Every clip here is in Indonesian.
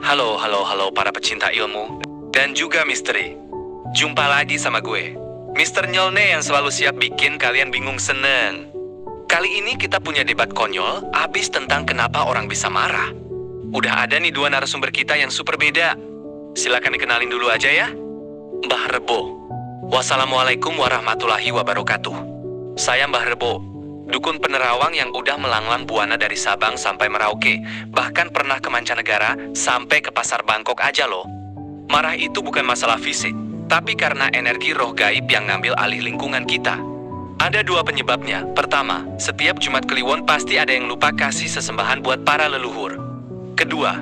Halo para pecinta ilmu dan juga misteri. Jumpa lagi sama gue, Mr. Nyolne yang selalu siap bikin kalian bingung seneng. Kali ini kita punya debat konyol abis tentang kenapa orang bisa marah. Udah ada nih dua narasumber kita yang super beda. Silakan dikenalin dulu aja ya. Mbah Rebo. Wassalamualaikum warahmatullahi wabarakatuh. Saya Mbah Rebo, dukun penerawang yang udah melanglang buana dari Sabang sampai Merauke, bahkan pernah ke mancanegara sampai ke pasar Bangkok aja loh. Marah itu bukan masalah fisik, tapi karena energi roh gaib yang ngambil alih lingkungan kita. Ada dua penyebabnya. Pertama, setiap Jumat Kliwon pasti ada yang lupa kasih sesembahan buat para leluhur. Kedua,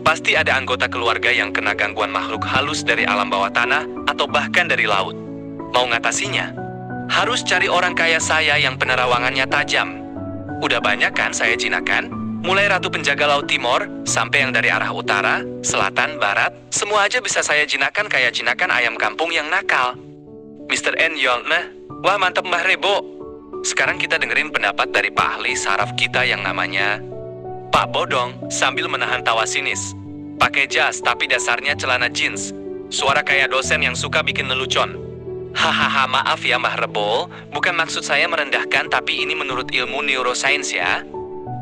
pasti ada anggota keluarga yang kena gangguan makhluk halus dari alam bawah tanah atau bahkan dari laut. Mau ngatasinya? Harus cari orang kaya saya yang penerawangannya tajam. Udah banyak kan saya jinakan? Mulai ratu penjaga laut timur, sampai yang dari arah utara, selatan, barat, semua aja bisa saya jinakan kayak jinakan ayam kampung yang nakal. Mr. N. Yolne, wah mantep Mbah Rebo. Sekarang kita dengerin pendapat dari Pak ahli saraf kita yang namanya Pak Bodong, sambil menahan tawa sinis. Pakai jas tapi dasarnya celana jeans. Suara kayak dosen yang suka bikin lelucon. Hahaha, maaf ya Mbah Rebo, bukan maksud saya merendahkan, tapi ini menurut ilmu neuroscience ya.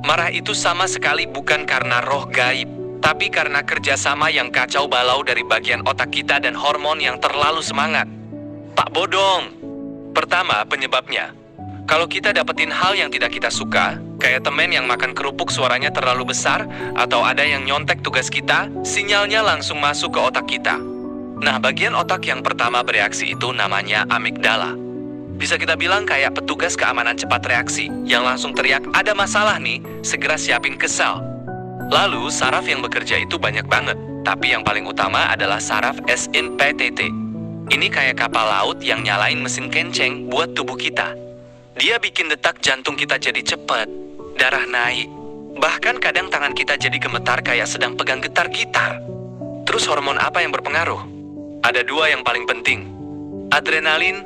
Marah itu sama sekali bukan karena roh gaib, tapi karena kerjasama yang kacau balau dari bagian otak kita dan hormon yang terlalu semangat. Pak Bodong, pertama penyebabnya. Kalau kita dapetin hal yang tidak kita suka, kayak temen yang makan kerupuk suaranya terlalu besar, atau ada yang nyontek tugas kita, sinyalnya langsung masuk ke otak kita. Nah, bagian otak yang pertama bereaksi itu namanya amigdala. Bisa kita bilang kayak petugas keamanan cepat reaksi, yang langsung teriak, ada masalah nih, segera siapin kesal. Lalu, saraf yang bekerja itu banyak banget, tapi yang paling utama adalah saraf SNPTT. Ini kayak kapal laut yang nyalain mesin kenceng buat tubuh kita. Dia bikin detak jantung kita jadi cepat, darah naik, bahkan kadang tangan kita jadi gemetar kayak sedang pegang getar gitar. Terus hormon apa yang berpengaruh? Ada dua yang paling penting. Adrenalin,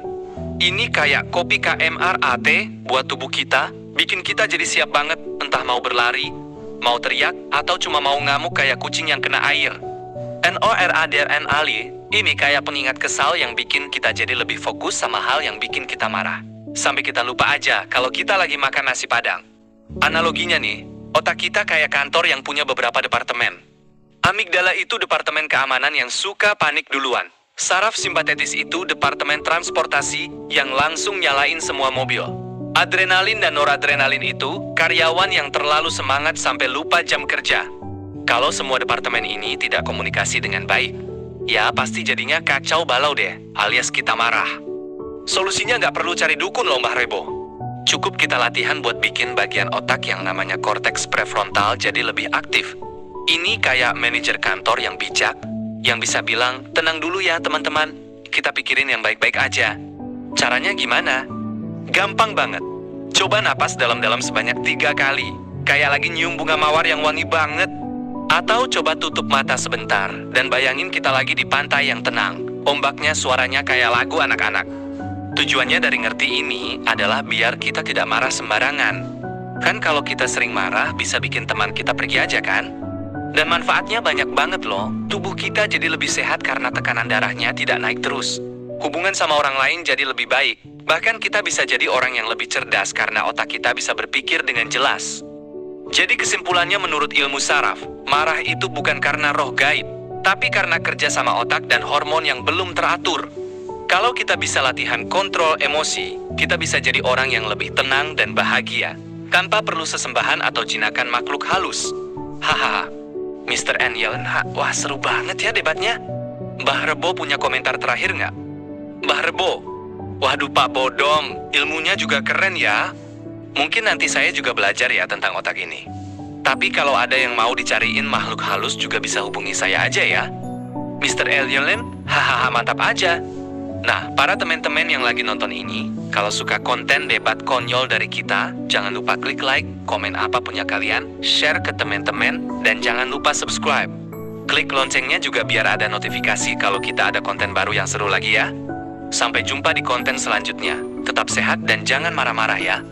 ini kayak kopi KMRAT buat tubuh kita, bikin kita jadi siap banget, entah mau berlari, mau teriak, atau cuma mau ngamuk kayak kucing yang kena air. NORADRNALI, ini kayak pengingat kesal yang bikin kita jadi lebih fokus sama hal yang bikin kita marah. Sampai kita lupa aja kalau kita lagi makan nasi padang. Analoginya nih, otak kita kayak kantor yang punya beberapa departemen. Amigdala itu departemen keamanan yang suka panik duluan. Saraf simpatetis itu departemen transportasi yang langsung nyalain semua mobil. Adrenalin dan noradrenalin itu karyawan yang terlalu semangat sampai lupa jam kerja. Kalau semua departemen ini tidak komunikasi dengan baik, ya pasti jadinya kacau balau deh, alias kita marah. Solusinya nggak perlu cari dukun loh Mbah Rebo. Cukup kita latihan buat bikin bagian otak yang namanya korteks prefrontal jadi lebih aktif. Ini kayak manajer kantor yang bijak, yang bisa bilang, tenang dulu ya teman-teman, kita pikirin yang baik-baik aja. Caranya gimana? Gampang banget. Coba napas dalam-dalam sebanyak 3 kali, kayak lagi nyium bunga mawar yang wangi banget. Atau coba tutup mata sebentar, dan bayangin kita lagi di pantai yang tenang. Ombaknya suaranya kayak lagu anak-anak. Tujuannya dari ngerti ini adalah biar kita tidak marah sembarangan. Kan kalau kita sering marah, bisa bikin teman kita pergi aja kan? Dan manfaatnya banyak banget loh. Tubuh kita jadi lebih sehat karena tekanan darahnya tidak naik terus. Hubungan sama orang lain jadi lebih baik. Bahkan kita bisa jadi orang yang lebih cerdas karena otak kita bisa berpikir dengan jelas. Jadi kesimpulannya menurut ilmu saraf, marah itu bukan karena roh gaib, tapi karena kerja sama otak dan hormon yang belum teratur. Kalau kita bisa latihan kontrol emosi, kita bisa jadi orang yang lebih tenang dan bahagia, tanpa perlu sesembahan atau jinakan makhluk halus. Hahaha. Mr. N. Yellen, wah seru banget ya debatnya. Mbah Rebo punya komentar terakhir nggak? Mbah Rebo, waduh Pak Bodong, ilmunya juga keren ya. Mungkin nanti saya juga belajar ya tentang otak ini. Tapi kalau ada yang mau dicariin makhluk halus juga bisa hubungi saya aja ya. Mr. L. Yellen, hahaha mantap aja. Nah, para teman-teman yang lagi nonton ini, kalau suka konten debat konyol dari kita, jangan lupa klik like, komen apa punya kalian, share ke teman-teman, dan jangan lupa subscribe. Klik loncengnya juga biar ada notifikasi kalau kita ada konten baru yang seru lagi ya. Sampai jumpa di konten selanjutnya. Tetap sehat dan jangan marah-marah ya.